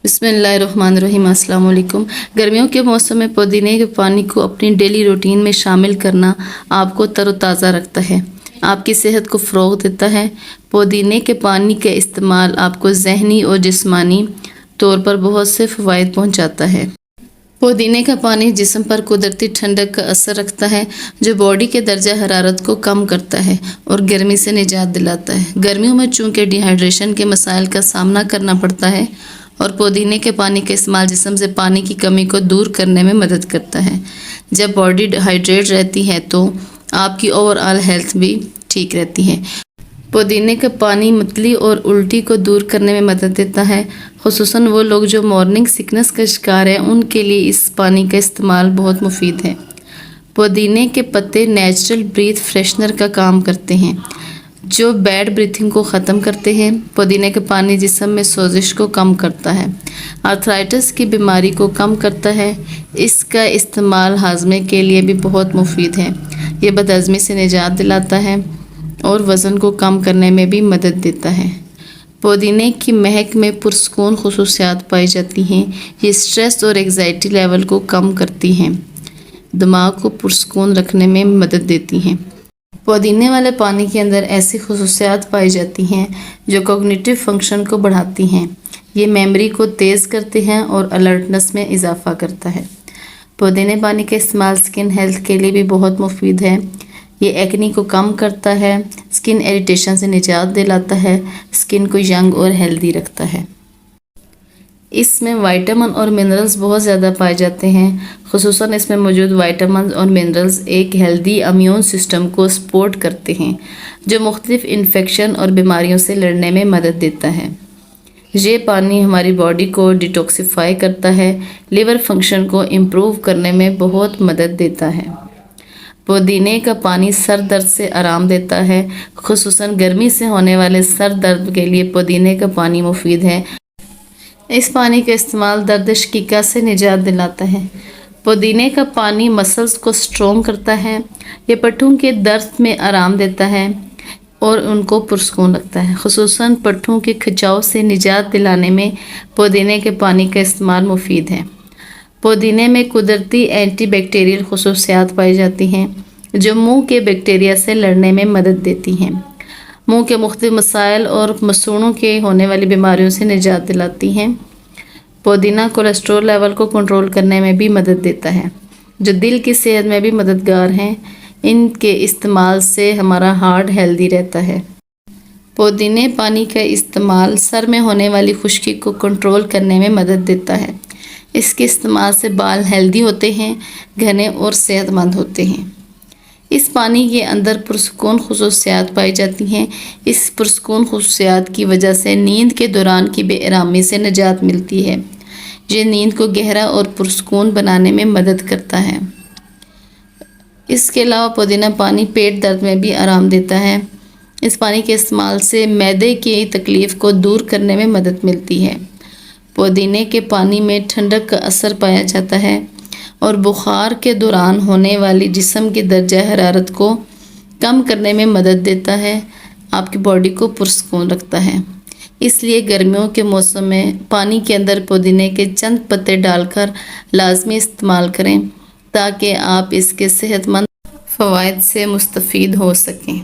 बिस्मिल्लाहिर्रहमानिर्रहीम। अस्सलाम वालेकुम। गर्मियों के मौसम में पुदीने के पानी को अपनी डेली रूटीन में शामिल करना आपको तरोताज़ा रखता है, आपकी सेहत को फ़रोग़ देता है। पुदीने के पानी का इस्तेमाल आपको ज़हनी और जिस्मानी तौर पर बहुत से फ़वाइद पहुँचाता है। पुदीने का पानी जिस्म पर कुदरती ठंडक का असर रखता है, जो बॉडी के दर्जा हरारत को कम करता है और गर्मी से निजात दिलाता है। गर्मियों में चूँकि डिहाइड्रेशन के मसाइल का सामना करना पड़ता है और पुदीने के पानी का इस्तेमाल जिस्म से पानी की कमी को दूर करने में मदद करता है। जब बॉडी हाइड्रेट रहती है तो आपकी ओवरऑल हेल्थ भी ठीक रहती है। पुदीने का पानी मतली और उल्टी को दूर करने में मदद देता है। खुसूसन वो लोग जो मॉर्निंग सिकनेस का शिकार हैं, उनके लिए इस पानी का इस्तेमाल बहुत मुफीद है। पुदीने के पत्ते नेचुरल ब्रीथ फ्रेशनर का काम करते हैं, जो बैड ब्रीथिंग को ख़त्म करते हैं। पुदीने का पानी जिस्म में सोजिश को कम करता है, आर्थराइटिस की बीमारी को कम करता है। इसका इस्तेमाल हाजमे के लिए भी बहुत मुफीद है। ये बदहज़मी से निजात दिलाता है और वज़न को कम करने में भी मदद देता है। पुदीने की महक में पुरसकून खुसूसियात पाई जाती हैं। ये स्ट्रेस और एंग्जाइटी लेवल को कम करती हैं, दिमाग को पुरसकून रखने में मदद देती हैं। पुदीने वाले पानी के अंदर ऐसी खुसूसियात पाई जाती हैं जो कॉग्निटिव फंक्शन को बढ़ाती हैं। ये मेमोरी को तेज़ करते हैं और अलर्टनेस में इजाफ़ा करता है। पुदीने पानी का इस्तेमाल स्किन हेल्थ के लिए भी बहुत मुफीद है। ये एक्नी को कम करता है, स्किन इरिटेशन से निजात दिलाता है, स्किन को यंग और हेल्दी रखता है। इसमें विटामिन और मिनरल्स बहुत ज़्यादा पाए जाते हैं। खुसूसन इसमें मौजूद विटामिन और मिनरल्स एक हेल्दी इम्यून सिस्टम को सपोर्ट करते हैं, जो मुख्तलिफ इन्फेक्शन और बीमारियों से लड़ने में मदद देता है। ये पानी हमारी बॉडी को डिटॉक्सिफाई करता है, लिवर फंक्शन को इम्प्रूव करने में बहुत मदद देता है। पुदीने का पानी सर दर्द से आराम देता है। खुसूसन गर्मी से होने वाले सर दर्द के लिए पुदीने का पानी मुफीद है। इस पानी का इस्तेमाल दर्द शकीका से निजात दिलाता है। पुदीने का पानी मसल्स को स्ट्रॉन्ग करता है। ये पट्टों के दर्द में आराम देता है और उनको पुरसकून रखता है। खुसूसन पट्टों के खिंचाव से निजात दिलाने में पुदीने के पानी का इस्तेमाल मुफीद है। पुदीने में कुदरती एंटी बैक्टीरियल खुसूसियात पाई जाती हैं, जो मुंह के बैक्टीरिया से लड़ने में मदद देती हैं। मुंह के मुख्तलिफ मसाइल और मसूड़ों के होने वाली बीमारियों से निजात दिलाती हैं। पुदीना कोलेस्ट्रॉल लेवल को कंट्रोल करने में भी मदद देता है, जो दिल की सेहत में भी मददगार हैं। इनके इस्तेमाल से हमारा हार्ट हेल्दी रहता है। पुदीने पानी का इस्तेमाल सर में होने वाली खुश्की को कंट्रोल करने में मदद देता है। इसके इस्तेमाल से बाल हेल्दी होते हैं, घने और सेहतमंद होते हैं। इस पानी के अंदर पुरसकून खुसूसियात पाई जाती हैं। इस पुरसकून खुसूसियात की वजह से नींद के दौरान की बेआरामी से निजात मिलती है। ये नींद को गहरा और पुरसकून बनाने में मदद करता है। इसके अलावा पुदीना पानी पेट दर्द में भी आराम देता है। इस पानी के इस्तेमाल से मैदे की तकलीफ़ को दूर करने में मदद मिलती है। पुदीने के पानी में ठंडक का असर पाया जाता है और बुखार के दौरान होने वाली जिस्म की दर्जा हरारत को कम करने में मदद देता है, आपकी बॉडी को पुरसकून रखता है। इसलिए गर्मियों के मौसम में पानी के अंदर पुदीने के चंद पत्ते डालकर लाजमी इस्तेमाल करें, ताकि आप इसके सेहतमंद फ़वाइद से मुस्तफ़ीद हो सकें।